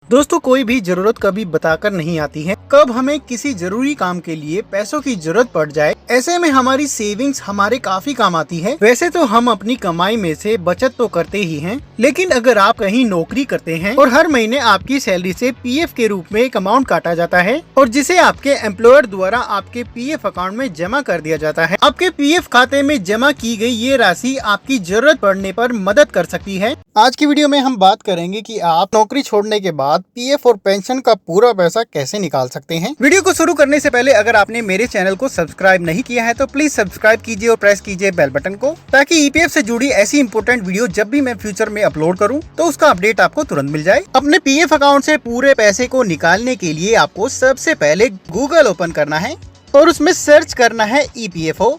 दोस्तों, कोई भी जरूरत कभी बताकर नहीं आती है। कब हमें किसी जरूरी काम के लिए पैसों की जरूरत पड़ जाए, ऐसे में हमारी सेविंग्स हमारे काफी काम आती है। वैसे तो हम अपनी कमाई में से बचत तो करते ही हैं, लेकिन अगर आप कहीं नौकरी करते हैं और हर महीने आपकी सैलरी से पीएफ के रूप में एक अमाउंट काटा जाता है और जिसे आपके एम्प्लॉयर द्वारा आपके पीएफ अकाउंट में जमा कर दिया जाता है, आपके पीएफ खाते में जमा की गई ये राशि आपकी जरूरत पड़ने पर मदद कर सकती है। आज की वीडियो में हम बात करेंगे कि आप नौकरी छोड़ने के बाद पीएफ और पेंशन का पूरा पैसा कैसे निकाल सकते हैं। वीडियो को शुरू करने से पहले अगर आपने मेरे चैनल को सब्सक्राइब नहीं किया है तो प्लीज सब्सक्राइब कीजिए और प्रेस कीजिए बेल बटन को, ताकि ईपीएफ से जुड़ी ऐसी इंपॉर्टेंट वीडियो जब भी मैं फ्यूचर में अपलोड करूं तो उसका अपडेट आपको तुरंत मिल जाए। अपने पीएफ अकाउंट से पूरे पैसे को निकालने के लिए आपको सबसे पहले गूगल ओपन करना है और उसमें सर्च करना है ईपीएफओ।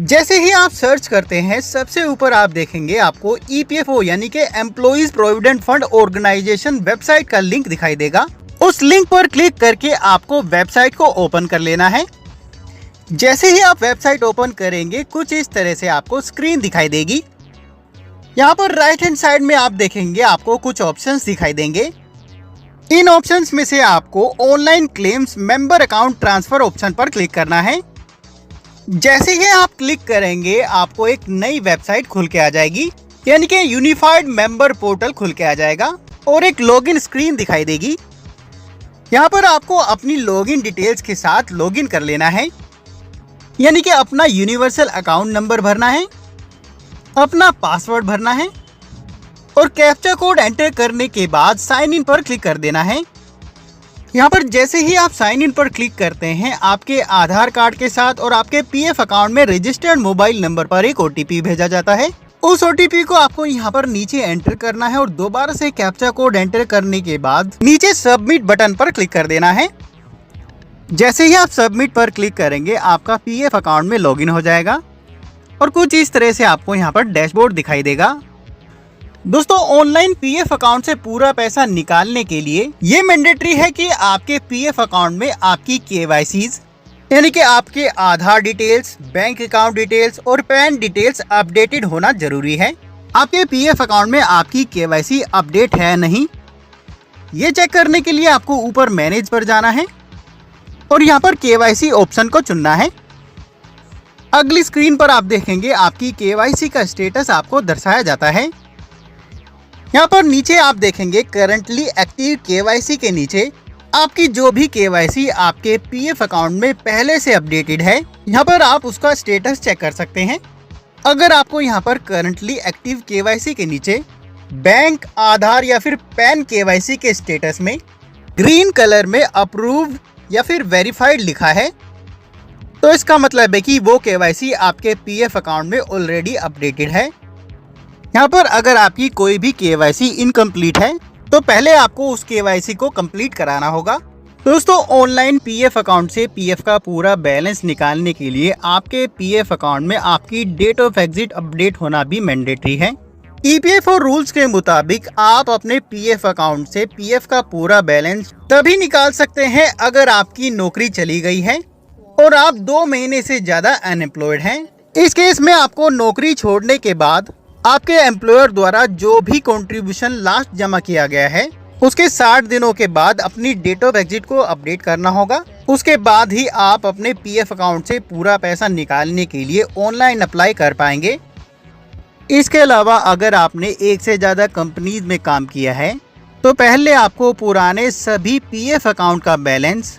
जैसे ही आप सर्च करते हैं, सबसे ऊपर आप देखेंगे आपको ईपीएफओ यानी कि employees provident fund organisation website का लिंक दिखाई देगा। उस लिंक पर क्लिक करके आपको वेबसाइट को ओपन कर लेना है। जैसे ही आप वेबसाइट ओपन करेंगे, कुछ इस तरह से आपको स्क्रीन दिखाई देगी। यहाँ पर राइट हैंड साइड में आप देखेंगे आपको कुछ ऑप्शंस दिखाई देंगे। इन ऑप्शंस में से आपको online claims member account transfer option पर क्लिक करना है। जैसे ही आप क्लिक करेंगे, आपको एक नई वेबसाइट खुल के आ जाएगी, यानी कि यूनिफाइड मेंबर पोर्टल खुल के आ जाएगा और एक लॉगिन स्क्रीन दिखाई देगी। यहाँ पर आपको अपनी लॉगिन डिटेल्स के साथ लॉगिन कर लेना है, यानी कि अपना यूनिवर्सल अकाउंट नंबर भरना है, अपना पासवर्ड भरना है और कैप्चा कोड एंटर करने के बाद साइन इन पर क्लिक कर देना है। यहाँ पर जैसे ही आप साइन इन पर क्लिक करते हैं, आपके आधार कार्ड के साथ और आपके पीएफ अकाउंट में रजिस्टर्ड मोबाइल नंबर पर एक ओटीपी भेजा जाता है। उस ओटीपी को आपको यहाँ पर नीचे एंटर करना है और दोबारा से कैप्चा कोड एंटर करने के बाद नीचे सबमिट बटन पर क्लिक कर देना है। जैसे ही आप सबमिट पर क्लिक करेंगे, आपका पीएफ अकाउंट में लॉगिन हो जाएगा और कुछ इस तरह से आपको यहाँ पर डैशबोर्ड दिखाई देगा। दोस्तों, ऑनलाइन पीएफ अकाउंट से पूरा पैसा निकालने के लिए ये मैंडेटरी है कि आपके पीएफ अकाउंट में आपकी केवाईसीज यानी कि आपके आधार डिटेल्स, बैंक अकाउंट डिटेल्स और पैन डिटेल्स अपडेटेड होना जरूरी है। आपके पीएफ अकाउंट में आपकी केवाईसी अपडेट है नहीं, ये चेक करने के लिए आपको ऊपर मैनेज पर जाना है और यहाँ पर केवाईसी ऑप्शन को चुनना है। अगली स्क्रीन पर आप देखेंगे आपकी केवाईसी का स्टेटस आपको दर्शाया जाता है। यहाँ पर नीचे आप देखेंगे करंटली एक्टिव केवाईसी के नीचे आपकी जो भी केवाईसी आपके पीएफ अकाउंट में पहले से अपडेटेड है, यहाँ पर आप उसका स्टेटस चेक कर सकते हैं। अगर आपको यहाँ पर करंटली एक्टिव केवाईसी के नीचे बैंक, आधार या फिर पैन केवाईसी के स्टेटस में ग्रीन कलर में अप्रूव्ड या फिर वेरीफाइड लिखा है, तो इसका मतलब है कि वो केवाईसी आपके पीएफ अकाउंट में ऑलरेडी अपडेटेड है। यहाँ पर अगर आपकी कोई भी केवाईसी इनकम्प्लीट है तो पहले आपको उस केवाईसी को कंप्लीट कराना होगा। दोस्तों, ऑनलाइन पीएफ अकाउंट से पीएफ का पूरा बैलेंस निकालने के लिए आपके पीएफ अकाउंट में आपकी डेट ऑफ एग्जिट अपडेट होना भी मैंडेटरी है। ईपीएफओ रूल्स के मुताबिक आप अपने पीएफ अकाउंट से पीएफ का पूरा बैलेंस तभी निकाल सकते हैं अगर आपकी नौकरी चली गई है और आप 2 महीने से ज्यादा अनएम्प्लॉयड हैं। इस केस में आपको नौकरी छोड़ने के बाद आपके एम्प्लॉयर द्वारा जो भी कंट्रीब्यूशन लास्ट जमा किया गया है, उसके 60 दिनों के बाद अपनी डेट ऑफ एग्जिट को अपडेट करना होगा। उसके बाद ही आप अपने पीएफ अकाउंट से पूरा पैसा निकालने के लिए ऑनलाइन अप्लाई कर पाएंगे। इसके अलावा अगर आपने एक से ज़्यादा कंपनीज में काम किया है तो पहले आपको पुराने सभी पीएफ अकाउंट का बैलेंस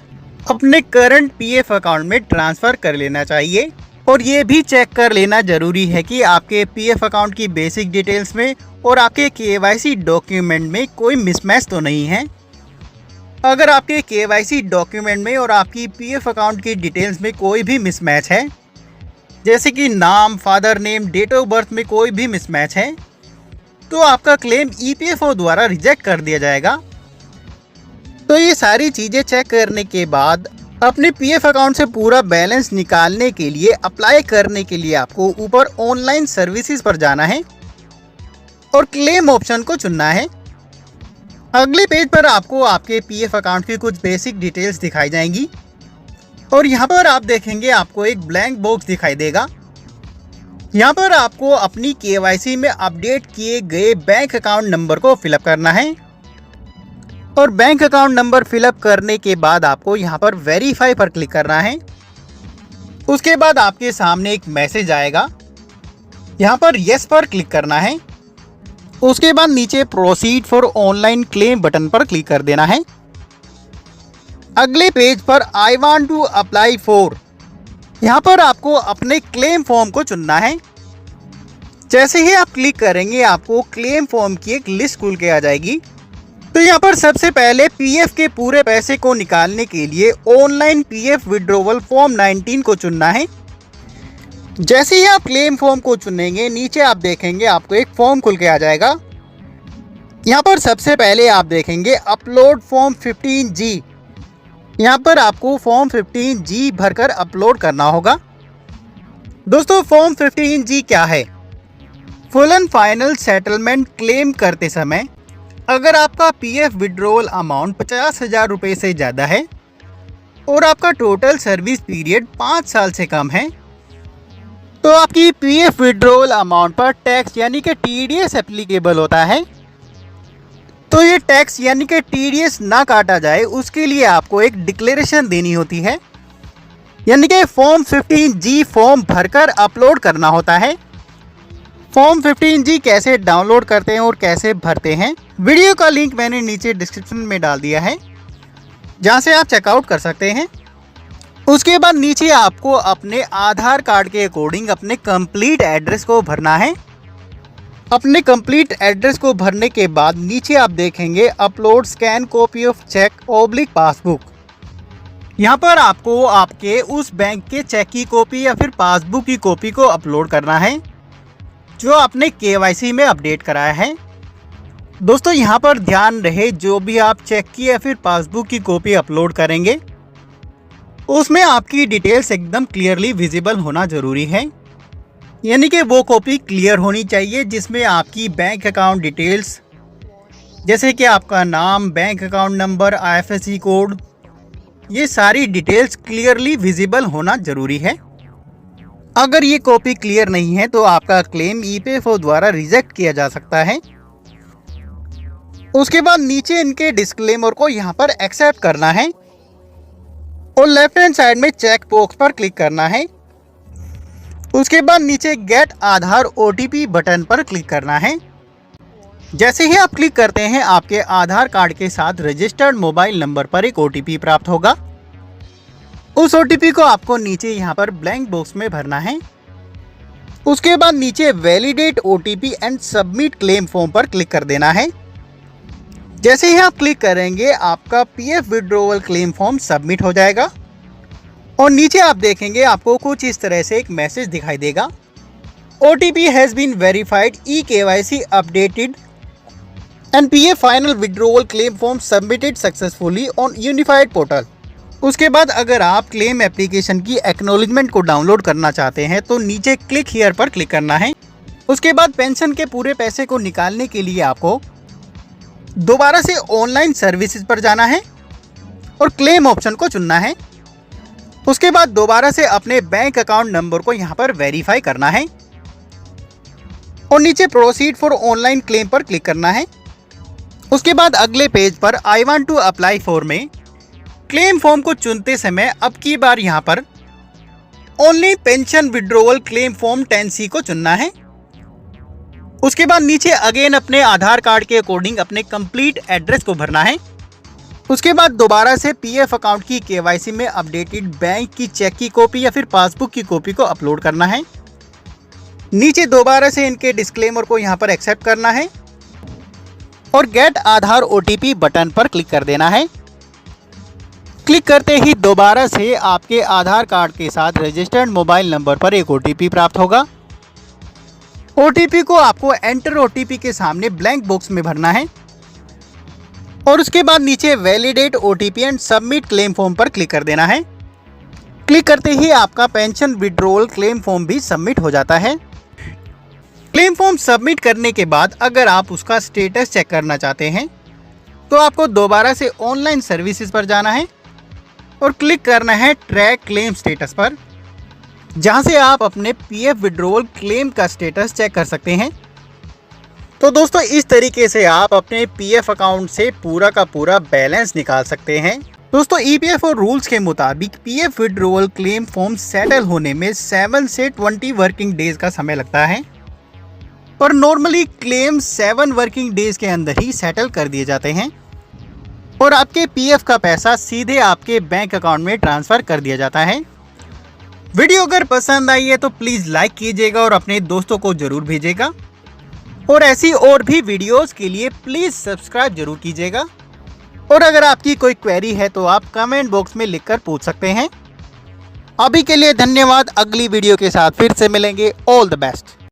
अपने करंट पीएफ अकाउंट में ट्रांसफ़र कर लेना चाहिए और ये भी चेक कर लेना जरूरी है कि आपके पीएफ अकाउंट की बेसिक डिटेल्स में और आपके केवाईसी डॉक्यूमेंट में कोई मिसमैच तो नहीं है। अगर आपके केवाईसी डॉक्यूमेंट में और आपकी पीएफ अकाउंट की डिटेल्स में कोई भी मिसमैच है, जैसे कि नाम, father name, date of birth में कोई भी मिसमैच है, तो आपका क्लेम ईपीएफओ द्वारा रिजेक्ट कर दिया जाएगा। तो ये सारी चीज़ें चेक करने के बाद अपने पीएफ अकाउंट से पूरा बैलेंस निकालने के लिए अप्लाई करने के लिए आपको ऊपर ऑनलाइन सर्विसेज पर जाना है और क्लेम ऑप्शन को चुनना है। अगले पेज पर आपको आपके पीएफ अकाउंट की कुछ बेसिक डिटेल्स दिखाई जाएंगी और यहाँ पर आप देखेंगे आपको एक ब्लैंक बॉक्स दिखाई देगा। यहाँ पर आपको अपनी केवाईसी में अपडेट किए गए बैंक अकाउंट नंबर को फिलअप करना है। और बैंक अकाउंट नंबर फिलअप करने के बाद आपको यहाँ पर वेरीफाई पर क्लिक करना है। उसके बाद आपके सामने एक मैसेज आएगा, यहाँ पर यस पर क्लिक करना है। उसके बाद नीचे proceed for online claim button पर क्लिक कर देना है। अगले पेज पर I want to apply for, यहाँ पर आपको अपने क्लेम फॉर्म को चुनना है। जैसे ही आप क्लिक करेंगे आपको क्लेम फॉर्म की एक लिस्ट खुल के आ जाएगी। तो यहाँ पर सबसे पहले पीएफ के पूरे पैसे को निकालने के लिए ऑनलाइन पीएफ विड्रॉवल फॉर्म 19 को चुनना है। जैसे ही आप क्लेम फॉर्म को चुनेंगे नीचे आप देखेंगे आपको एक फॉर्म खुल के आ जाएगा। यहाँ पर सबसे पहले आप देखेंगे अपलोड फॉर्म 15G, यहाँ पर आपको फॉर्म 15G भरकर अपलोड करना होगा। दोस्तों फॉर्म 15G क्या है? Full and final settlement claim करते समय अगर आपका पीएफ विड्रॉवल अमाउंट 50,000 रुपये से ज़्यादा है और आपका टोटल सर्विस पीरियड 5 साल से कम है तो आपकी पीएफ विड्रॉवल अमाउंट पर टैक्स यानी कि टीडीएस एप्लीकेबल होता है। तो ये टैक्स यानी कि टीडीएस ना काटा जाए उसके लिए आपको एक डिक्लेरेशन देनी होती है, यानी कि फॉर्म 15G फॉर्म भरकर अपलोड करना होता है। फॉर्म 15G कैसे डाउनलोड करते हैं और कैसे भरते हैं, वीडियो का लिंक मैंने नीचे डिस्क्रिप्शन में डाल दिया है, जहां से आप चेकआउट कर सकते हैं। उसके बाद नीचे आपको अपने आधार कार्ड के अकॉर्डिंग अपने कंप्लीट एड्रेस को भरना है। अपने कंप्लीट एड्रेस को भरने के बाद नीचे आप देखेंगे upload scan copy of cheque oblique passbook. यहाँ पर आपको आपके उस बैंक के चेक की कॉपी या फिर पासबुक की कॉपी को अपलोड करना है जो आपने केवाईसी में अपडेट कराया है। दोस्तों यहाँ पर ध्यान रहे, जो भी आप चेक की या फिर पासबुक की कॉपी अपलोड करेंगे उसमें आपकी डिटेल्स एकदम क्लियरली विजिबल होना ज़रूरी है, यानी कि वो कॉपी क्लियर होनी चाहिए जिसमें आपकी बैंक अकाउंट डिटेल्स जैसे कि आपका नाम, bank account number, IFSC code, ये सारी डिटेल्स क्लियरली विजिबल होना ज़रूरी है। अगर ये कॉपी क्लियर नहीं है तो आपका क्लेम ईपीएफओ द्वारा रिजेक्ट किया जा सकता है। उसके बाद नीचे इनके डिस्क्लेमर को यहाँ पर एक्सेप्ट करना है और लेफ्ट हैंड साइड में चेक बॉक्स पर क्लिक करना है। उसके बाद नीचे गेट आधार ओटीपी बटन पर क्लिक करना है। जैसे ही आप क्लिक करते हैं आपके आधार कार्ड के साथ रजिस्टर्ड मोबाइल नंबर पर एक ओटीपी प्राप्त होगा। उस ओटीपी को आपको नीचे यहाँ पर ब्लैंक बॉक्स में भरना है। उसके बाद नीचे validate OTP and submit claim form पर क्लिक कर देना है। जैसे ही आप क्लिक करेंगे आपका PF withdrawal claim form submit हो जाएगा और नीचे आप देखेंगे आपको कुछ इस तरह से एक मैसेज दिखाई देगा, OTP has been verified, e KYC updated and PF final withdrawal claim form submitted successfully on unified portal. उसके बाद अगर आप क्लेम एप्लीकेशन की एक्नॉलेजमेंट को डाउनलोड करना चाहते हैं तो नीचे क्लिक हियर पर क्लिक करना है। उसके बाद पेंशन के पूरे पैसे को निकालने के लिए आपको दोबारा से ऑनलाइन सर्विसेज पर जाना है और क्लेम ऑप्शन को चुनना है। उसके बाद दोबारा से अपने बैंक अकाउंट नंबर को यहाँ पर वेरीफाई करना है और नीचे प्रोसीड फॉर ऑनलाइन क्लेम पर क्लिक करना है। उसके बाद अगले पेज पर I want to apply for में क्लेम फॉर्म को चुनते समय अब की बार यहाँ पर only pension withdrawal claim form 10C को चुनना है। उसके बाद नीचे अगेन अपने आधार कार्ड के अकॉर्डिंग अपने कंप्लीट एड्रेस को भरना है। उसके बाद दोबारा से पीएफ अकाउंट की केवाईसी में अपडेटेड बैंक की चेक की कॉपी या फिर पासबुक की कॉपी को अपलोड करना है। नीचे दोबारा से इनके डिस्क्लेमर को यहाँ पर एक्सेप्ट करना है और गेट आधार ओटीपी बटन पर क्लिक कर देना है। क्लिक करते ही दोबारा से आपके आधार कार्ड के साथ रजिस्टर्ड मोबाइल नंबर पर एक ओटीपी प्राप्त होगा। ओटीपी को आपको एंटर ओटीपी के सामने ब्लैंक बॉक्स में भरना है और उसके बाद नीचे validate OTP and submit claim form पर क्लिक कर देना है। क्लिक करते ही आपका पेंशन विड्रॉवल क्लेम फॉर्म भी सबमिट हो जाता है। क्लेम फॉर्म सबमिट करने के बाद अगर आप उसका स्टेटस चेक करना चाहते हैं तो आपको दोबारा से ऑनलाइन सर्विसेज पर जाना है और क्लिक करना है ट्रैक क्लेम स्टेटस पर, जहां से आप अपने पीएफ विड्रॉवल क्लेम का स्टेटस चेक कर सकते हैं। तो दोस्तों इस तरीके से आप अपने पीएफ अकाउंट से पूरा का पूरा बैलेंस निकाल सकते हैं। दोस्तों ईपीएफओ रूल्स के मुताबिक PF withdrawal claim form settle होने में 7 से 20 वर्किंग डेज का समय लगता है और नॉर्मली क्लेम 7 वर्किंग डेज के अंदर ही सेटल कर दिए जाते हैं और आपके पीएफ का पैसा सीधे आपके बैंक अकाउंट में ट्रांसफर कर दिया जाता है। वीडियो अगर पसंद आई है तो प्लीज लाइक कीजिएगा और अपने दोस्तों को जरूर भेजिएगा और ऐसी और भी वीडियोस के लिए प्लीज सब्सक्राइब जरूर कीजिएगा और अगर आपकी कोई क्वेरी है तो आप कमेंट बॉक्स में लिखकर पूछ सकते हैं। अभी के लिए धन्यवाद। अगली वीडियो के साथ फिर से मिलेंगे। All the best.